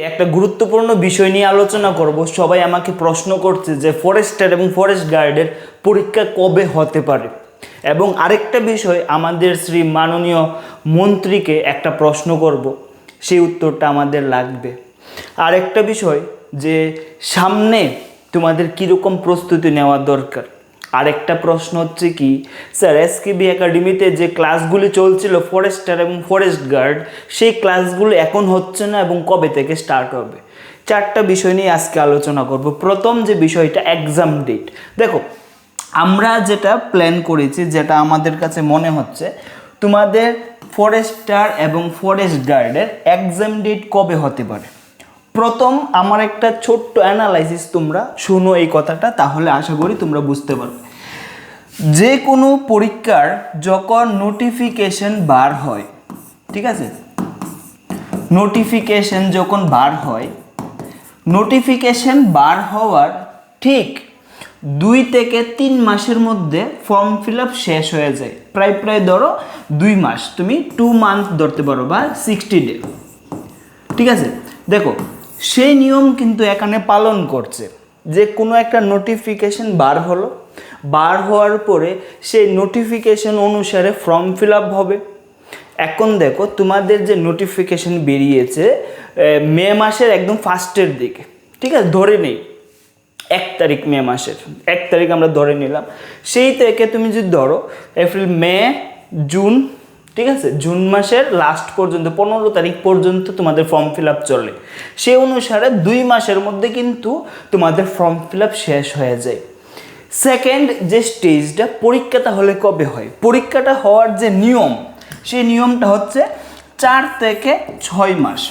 একটা গুরুত্বপূর্ণ বিষয় নিয়ে আলোচনা করব। সবাই আমাকে প্রশ্ন করছে যে ফরেস্টার এবং ফরেস্ট গার্ডের পরীক্ষা কবে হতে পারে, এবং আরেকটা বিষয় আমাদের শ্রী মাননীয় মন্ত্রীকে একটা প্রশ্ন করব, সেই উত্তরটা আমাদের লাগবে। আরেকটা বিষয় যে সামনে তোমাদের কীরকম প্রস্তুতি নেওয়া দরকার। আরেকটা প্রশ্ন হচ্ছে কি, স্যার এসকেবি একাডেমিতে যে ক্লাসগুলি চলছিল ফরেস্টার এবং ফরেস্ট গার্ড, সেই ক্লাসগুলো এখন হচ্ছে না এবং কবে থেকে স্টার্ট হবে। চারটা বিষয় নিয়ে আজকে আলোচনা করব। প্রথম যে বিষয়টা এক্সাম ডেট। দেখো, আমরা যেটা প্ল্যান করেছি, যেটা আমাদের কাছে মনে হচ্ছে, তোমাদের ফরেস্টার এবং ফরেস্ট গার্ডের এক্সাম ডেট কবে হতে পারে। প্রথম আমার একটা ছোট্ট অ্যানালাইসিস তোমরা শুনো এই কথাটা, তাহলে আশা করি তোমরা বুঝতে পারবে। যে কোনো পরীক্ষার যখন নোটিফিকেশন বার হয়, ঠিক আছে, নোটিফিকেশন যখন বার হয়, নোটিফিকেশন বার হওয়ার ঠিক 2 থেকে 3 মাসের মধ্যে ফর্ম ফিল আপ শেষ হয়ে যায়। প্রায় ধরো 2 মাস, তুমি 2 মান্থ ধরতে পারো বা 60 ডে, ঠিক আছে। দেখো, সেই নিয়ম কিন্তু এখানে পালন করছে যে কোনো একটা নোটিফিকেশন বার হলো, বার হওয়ার পরে সেই নোটিফিকেশন অনুসারে ফর্ম ফিল আপ হবে। এখন দেখো, তোমাদের যে নোটিফিকেশন বেরিয়েছে মে মাসের একদম ফার্স্টের দিকে, ঠিক আছে, ধরে নেই 1 তারিখ, মে মাসের 1 তারিখ আমরা ধরে নিলাম। সেই থেকে তুমি যদি ধরো এপ্রিল, মে, জুন, ঠিক আছে, জুন মাসের লাস্ট পর্যন্ত 15 তারিখ পর্যন্ত তোমাদের ফর্ম ফিল আপ চলে। সেই অনুসারে 2 মাসের মধ্যে কিন্তু তোমাদের ফর্ম ফিল আপ শেষ হয়ে যায়। সেকেন্ড যে স্টেজটা, পরীক্ষাটা হলে কবে হয়। পরীক্ষাটা হওয়ার যে নিয়ম, সেই নিয়মটা হচ্ছে 4 থেকে 6 মাস,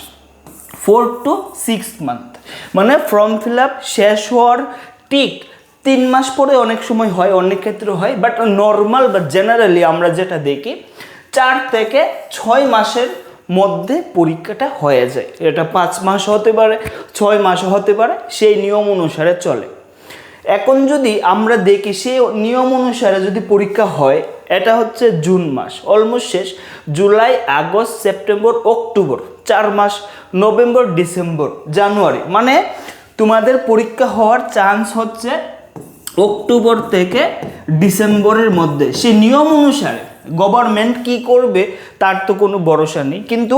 4 to 6 মান্থ। মানে ফর্ম ফিল আপ শেষ হওয়ার ঠিক 3 মাস পরে অনেক সময় হয়, অনেক ক্ষেত্রে হয়, বাট নর্মাল বা জেনারেলি আমরা যেটা দেখি 4 থেকে 6 মাসের মধ্যে পরীক্ষাটা হয়ে যায়। এটা 5 মাস হতে পারে, 6 মাসও হতে পারে, সেই নিয়ম অনুসারে চলে। এখন যদি আমরা দেখি সেই নিয়ম অনুসারে যদি পরীক্ষা হয়, এটা হচ্ছে জুন মাস অলমোস্ট শেষ, জুলাই, আগস্ট, সেপ্টেম্বর, অক্টোবর 4 মাস, নভেম্বর, ডিসেম্বর, জানুয়ারি, মানে তোমাদের পরীক্ষা হওয়ার চান্স হচ্ছে অক্টোবর থেকে ডিসেম্বরের মধ্যে। সেই নিয়ম অনুসারে গভর্নমেন্ট কি করবে তার তো কোনো ভরসা নেই। কিন্তু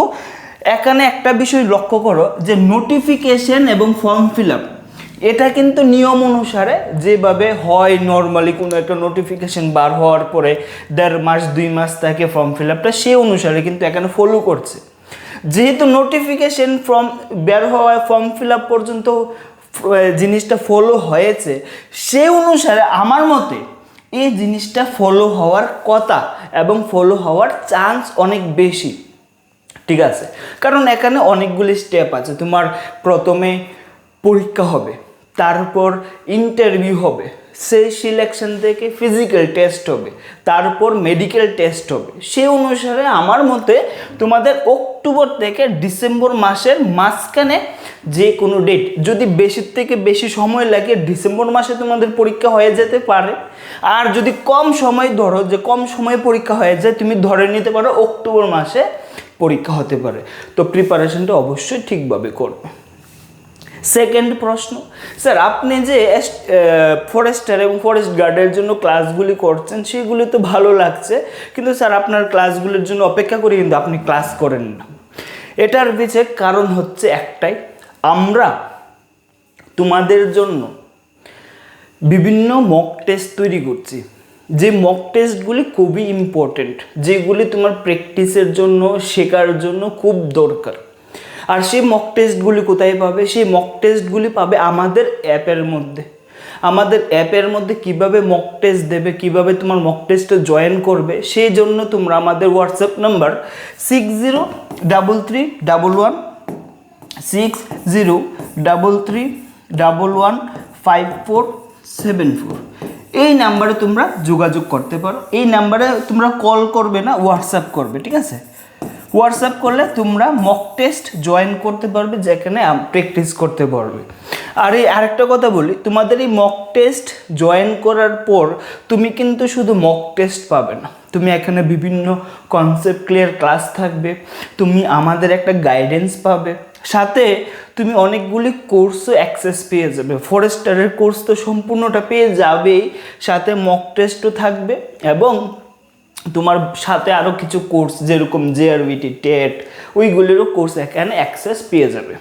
এখানে একটা বিষয় লক্ষ্য করো যে নোটিফিকেশন এবং ফর্ম ফিল আপ, এটা কিন্তু নিয়ম অনুসারে যেভাবে হয় নর্মালি, কোনো একটা নোটিফিকেশন বার হওয়ার পরে 1.5 মাস 2 মাস থাকে ফর্ম ফিল আপটা, সেই অনুসারে কিন্তু এখানে ফলো করছে। যেহেতু নোটিফিকেশন বের হওয়া ফর্ম ফিল আপ পর্যন্ত জিনিসটা ফলো হয়েছে, সেই অনুসারে আমার মতে এই জিনিসটা ফলো হওয়ার কথা এবং ফলো হওয়ার চান্স অনেক বেশি, ঠিক আছে। কারণ এখানে অনেকগুলি স্টেপ আছে। তোমার প্রথমে পরীক্ষা হবে, তারপর ইন্টারভিউ হবে, সেই সিলেকশন থেকে ফিজিক্যাল টেস্ট হবে, তারপর মেডিকেল টেস্ট হবে। সেই অনুসারে আমার মতে তোমাদের অক্টোবর থেকে ডিসেম্বর মাসের মাঝখানে যে কোনো ডেট, যদি বেশির থেকে বেশি সময় লাগে ডিসেম্বর মাসে তোমাদের পরীক্ষা হয়ে যেতে পারে। আর যদি কম সময় ধরো, যে কম সময়ে পরীক্ষা হয়ে যায়, তুমি ধরে নিতে পারো অক্টোবর মাসে পরীক্ষা হতে পারে। তো প্রিপারেশনটা অবশ্যই ঠিকভাবে করবে। সেকেন্ড প্রশ্ন, স্যার আপনি যে ফরেস্টার এবং ফরেস্ট গার্ডের জন্য ক্লাসগুলি করছেন সেগুলি তো ভালো লাগছে, কিন্তু স্যার আপনার ক্লাসগুলির জন্য অপেক্ষা করি কিন্তু আপনি ক্লাস করেন না। এটার পিছে কারণ হচ্ছে একটাই, আমরা তোমাদের জন্য বিভিন্ন মক টেস্ট তৈরি করছি। যে মক টেস্টগুলি খুবই ইম্পর্টেন্ট, যেগুলি তোমার প্র্যাকটিসের জন্য, শেখার জন্য খুব দরকার। আর সেই মক টেস্টগুলি কোথায় পাবে? সেই মক টেস্টগুলি পাবে আমাদের অ্যাপের মধ্যে। আমাদের অ্যাপের মধ্যে কিভাবে মক টেস্ট দেবে, কিভাবে তোমার মক টেস্টে জয়েন করবে, সেই জন্য তোমরা আমাদের হোয়াটসঅ্যাপ নাম্বার 6033115474 এই নাম্বারে তোমরা যোগাযোগ করতে পারো। এই নাম্বারে তোমরা কল করবে না, হোয়াটসঅ্যাপ করবে, ঠিক আছে। হোয়াটসঅ্যাপ করলে তোমরা মক টেস্ট জয়েন করতে পারবে, যেখানে প্র্যাকটিস করতে পারবে। আর এই আরেকটা কথা বলি, তোমাদের এই মক টেস্ট জয়েন করার পর তুমি কিন্তু শুধু মক টেস্ট পাবে না, তুমি এখানে বিভিন্ন কনসেপ্ট ক্লিয়ার ক্লাস থাকবে, তুমি আমাদের একটা গাইডেন্স পাবে, সাথে তুমি অনেকগুলি কোর্সও অ্যাক্সেস পেয়ে যাবে। ফরেস্টারের কোর্স তো সম্পূর্ণটা পেয়ে যাবেই, সাথে মক টেস্টও থাকবে এবং তোমার সাথে আরও কিছু কোর্স যেরকম জেআরবিটি, টেট, ওইগুলিরও কোর্স এখানে অ্যাক্সেস পেয়ে যাবে।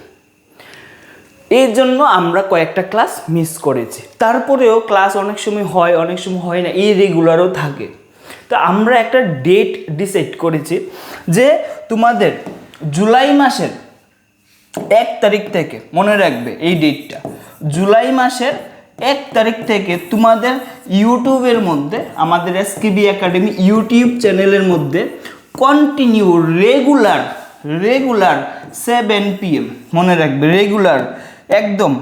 এই জন্য আমরা কয়েকটা ক্লাস মিস করেছি। তারপরেও ক্লাস অনেক সময় হয়, অনেক সময় হয় না, ইরেগুলারও থাকে। তো আমরা একটা ডেট ডিসাইড করেছি যে তোমাদের জুলাই মাসের 1 তারিখ থেকে, মনে রাখবে এই ডেটটা, জুলাই মাসের 1 তারিখ থেকে তোমাদের ইউটিউবের মধ্যে, আমাদের এসকেবি একাডেমি ইউটিউব চ্যানেলের মধ্যে কন্টিনিউ রেগুলার 7 PM, মনে রাখবে রেগুলার একদম।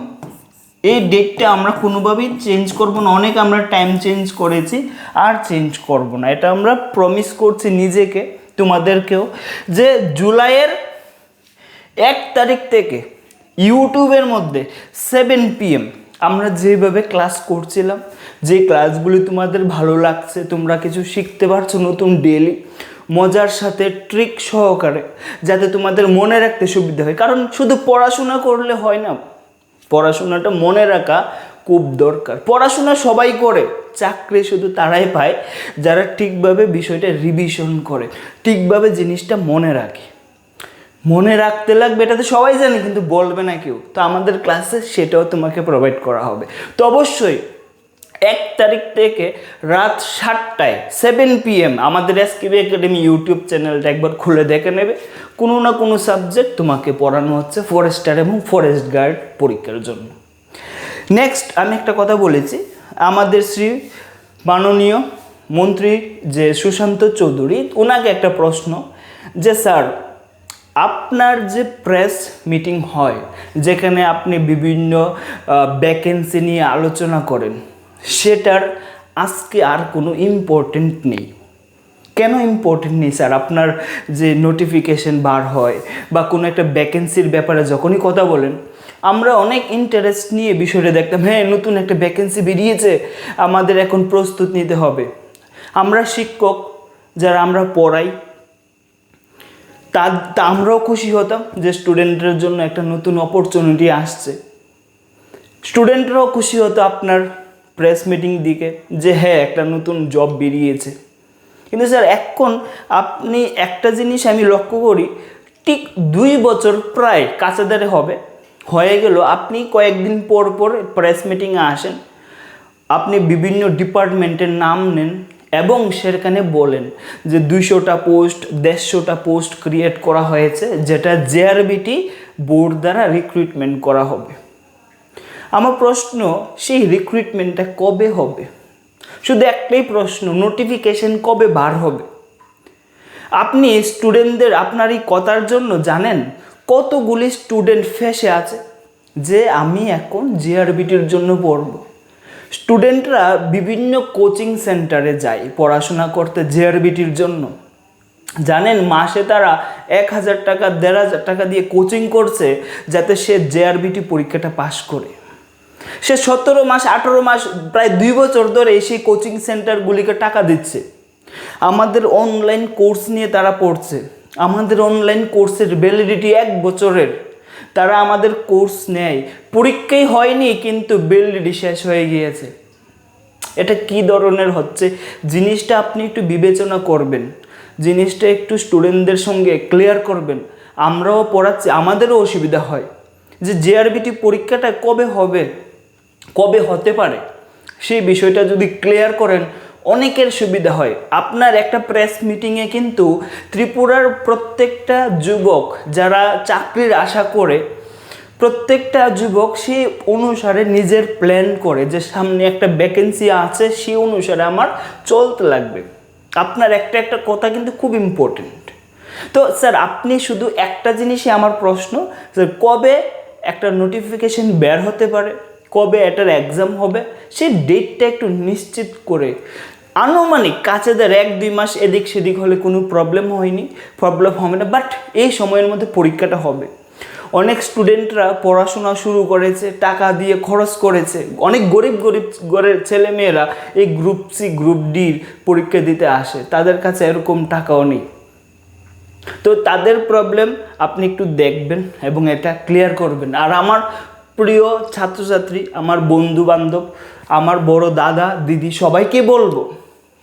এই ডেটটা আমরা কোনোভাবেই চেঞ্জ করব না। অনেক আমরা টাইম চেঞ্জ করেছি, আর চেঞ্জ করব না, এটা আমরা প্রমিস করছি নিজেকে, তোমাদেরকেও, যে জুলাইয়ের 1 তারিখ থেকে ইউটিউবের মধ্যে 7 PM আমরা যেভাবে ক্লাস করছিলাম, যে ক্লাসগুলি তোমাদের ভালো লাগছে, তোমরা কিছু শিখতে পারছো নতুন ডেলি, মজার সাথে ট্রিক সহকারে, যাতে তোমাদের মনে রাখতে সুবিধা হয়। কারণ শুধু পড়াশোনা করলে হয় না, পড়াশোনাটা মনে রাখা খুব দরকার। পড়াশোনা সবাই করে, চাকরি শুধু তারাই পায় যারা ঠিকভাবে বিষয়টা রিভিশন করে, ঠিকভাবে জিনিসটা মনে রাখে। মনে রাখতে লাগবে, এটা তো সবাই জানে, কিন্তু বলবে না কেউ। তো আমাদের ক্লাসে সেটাও তোমাকে প্রোভাইড করা হবে। তো অবশ্যই 1 তারিখ থেকে রাত 7টায় 7 PM আমাদের এসকেবি একাডেমি ইউটিউব চ্যানেলটা একবার খুলে দেখে নেবে। কোনো না কোনো সাবজেক্ট তোমাকে পড়ানো হচ্ছে ফরেস্টার এবং ফরেস্ট গার্ড পরীক্ষার জন্য। নেক্সট আমি একটা কথা বলেছি, আমাদের শ্রী মাননীয় মন্ত্রী যে সুশান্ত চৌধুরী, ওনাকে একটা প্রশ্ন, যে স্যার আপনার যে প্রেস মিটিং হয়, যেখানে আপনি বিভিন্ন ভ্যাকেন্সি নিয়ে আলোচনা করেন, সেটার আজকে আর কোনো ইম্পর্টেন্ট নেই। কেন ইম্পর্টেন্ট নেই স্যার? আপনার যে নোটিফিকেশন বার হয় বা কোনো একটা ভ্যাকেন্সির ব্যাপারে যখনই কথা বলেন, আমরা অনেক ইন্টারেস্ট নিয়ে বিষয়টা দেখতাম, হ্যাঁ নতুন একটা ভ্যাকেন্সি বেরিয়েছে, আমাদের এখন প্রস্তুত নিতে হবে। আমরা শিক্ষক যারা আমরা পড়াই, তা আমরাও খুশি হতাম যে স্টুডেন্টের জন্য একটা নতুন অপরচুনিটি আসছে। স্টুডেন্টরাও খুশি হতো আপনার প্রেস মিটিং দিকে, যে হ্যাঁ একটা নতুন জব বেরিয়েছে। কিন্তু স্যার এখন আপনি একটা জিনিস আমি লক্ষ্য করি, ঠিক 2 বছর প্রায় কাছাদারে হয়ে গেল, আপনি কয়েকদিন পর প্রেস মিটিংয়ে আসেন, আপনি বিভিন্ন ডিপার্টমেন্টের নাম নেন এবং সেখানে বলেন যে 200টা পোস্ট, 150টা পোস্ট ক্রিয়েট করা হয়েছে, যেটা জেআরবিটি বোর্ড দ্বারা রিক্রুটমেন্ট করা হবে। আমার প্রশ্ন, সেই রিক্রুটমেন্টটা কবে হবে? শুধু একটাই প্রশ্ন, নোটিফিকেশন কবে বার হবে? আপনি স্টুডেন্টদের, আপনার এই কথার জন্য জানেন কতগুলি স্টুডেন্ট ফেসে আছে যে আমি এখন জেআরবিটির জন্য পড়ব। স্টুডেন্টরা বিভিন্ন কোচিং সেন্টারে যায় পড়াশোনা করতে জেআরবিটির জন্য। জানেন মাসে তারা 1000 টাকা 1500 টাকা দিয়ে কোচিং করছে যাতে সে জেআরবিটি পরীক্ষাটা পাশ করে। সে 17 মাস 18 মাস প্রায় 2 বছর ধরে সেই কোচিং সেন্টারগুলিকে টাকা দিচ্ছে। আমাদের অনলাইন কোর্স নিয়ে তারা পড়ছে, আমাদের অনলাইন কোর্সের ভ্যালিডিটি 1 বছরের। তারা আমাদের কোর্স নেয়, পরীক্ষাই হয়নি কিন্তু ভ্যালিডিটি শেষ হয়ে গিয়েছে। এটা কি ধরনের হচ্ছে? জিনিসটা আপনি একটু বিবেচনা করবেন, জিনিসটা একটু স্টুডেন্টদের সঙ্গে ক্লিয়ার করবেন। আমরাও পড়াচ্ছি, আমাদেরও অসুবিধা হয় যে জেআরবিটি পরীক্ষাটা কবে হবে, কবে হতে পারে, সেই বিষয়টা যদি ক্লিয়ার করেন অনেকের সুবিধা হয়। আপনার একটা প্রেস মিটিংয়ে কিন্তু ত্রিপুরার প্রত্যেকটা যুবক যারা চাকরির আশা করে, প্রত্যেকটা যুবক সেই অনুসারে নিজের প্ল্যান করে যে সামনে একটা ভ্যাকেন্সি আছে, সেই অনুসারে আমার চলতে লাগবে। আপনার একটা কথা কিন্তু খুব ইম্পর্টেন্ট। তো স্যার আপনি শুধু একটা জিনিসই, আমার প্রশ্ন স্যার, কবে একটা নোটিফিকেশন বের হতে পারে, কবে এটার এক্সাম হবে, সেই ডেটটা একটু নিশ্চিত করে আনুমানিক কাছে ধরে 1-2 মাস এদিক সেদিক হলে কোনো প্রবলেম হবে না, বাট এই সময়ের মধ্যে পরীক্ষাটা হবে। অনেক স্টুডেন্টরা পড়াশোনা শুরু করেছে, টাকা দিয়ে খরচ করেছে, অনেক গরিব ঘরের ছেলেমেয়েরা এই গ্রুপ সি গ্রুপ ডির পরীক্ষা দিতে আসে, তাদের কাছে এরকম টাকাও নেই। তো তাদের প্রবলেম আপনি একটু দেখবেন এবং এটা ক্লিয়ার করবেন। আর আমার প্রিয় ছাত্রছাত্রী, আমার বন্ধু বান্ধব, আমার বড় দাদা দিদি সবাইকে বলবো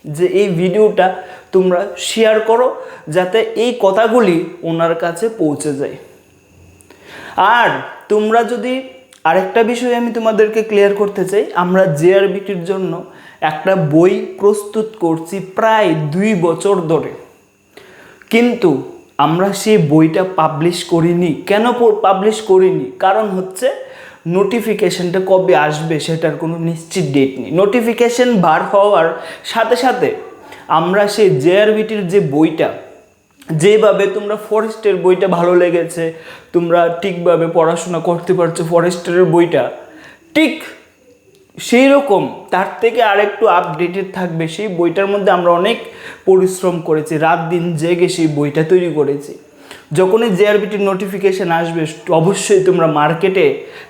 যে এই ভিডিওটা তোমরা শেয়ার করো, যাতে এই কথাগুলি ওনার কাছে পৌঁছে যায়। আর তোমরা যদি আরেকটা বিষয় আমি তোমাদেরকে ক্লিয়ার করতে চাই, আমরা জেআরবিটির জন্য একটা বই প্রস্তুত করছি প্রায় 2 বছর ধরে, কিন্তু আমরা সেই বইটা পাবলিশ করিনি। কেন পাবলিশ করিনি? কারণ হচ্ছে নোটিফিকেশনটা কবে আসবে সেটার কোনো নিশ্চিত ডেট নেই। নোটিফিকেশন বার হওয়ার সাথে সাথে আমরা সেই জেআরবিটির যে বইটা, যেভাবে তোমরা ফরেস্টের বইটা ভালো লেগেছে, তোমরা ঠিকভাবে পড়াশোনা করতে পারছো ফরেস্টের বইটা, ঠিক সেই রকম তার থেকে আরেকটু আপডেটেড থাকবে সেই বইটার মধ্যে আমরা অনেক পরিশ্রম করেছি, রাত দিন জেগে সেই বইটা তৈরি করেছি। যখনই জেআরবিটির নোটিফিকেশান আসবে অবশ্যই তোমরা মার্কেটে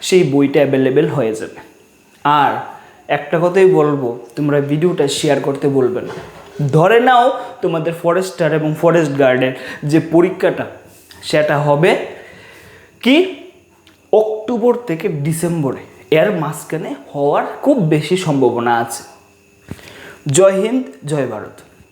সেই বইটা অ্যাভেলেবেল হয়ে যাবে। আর একটা কথাই বলবো, তোমরা ভিডিওটা শেয়ার করতে বলবে না। ধরে নাও তোমাদের ফরেস্টার এবং ফরেস্ট গার্ডের যে পরীক্ষাটা সেটা হবে কি অক্টোবর থেকে ডিসেম্বরে, এর মাঝখানে হওয়ার খুব বেশি সম্ভাবনা আছে। জয় হিন্দ, জয় ভারত।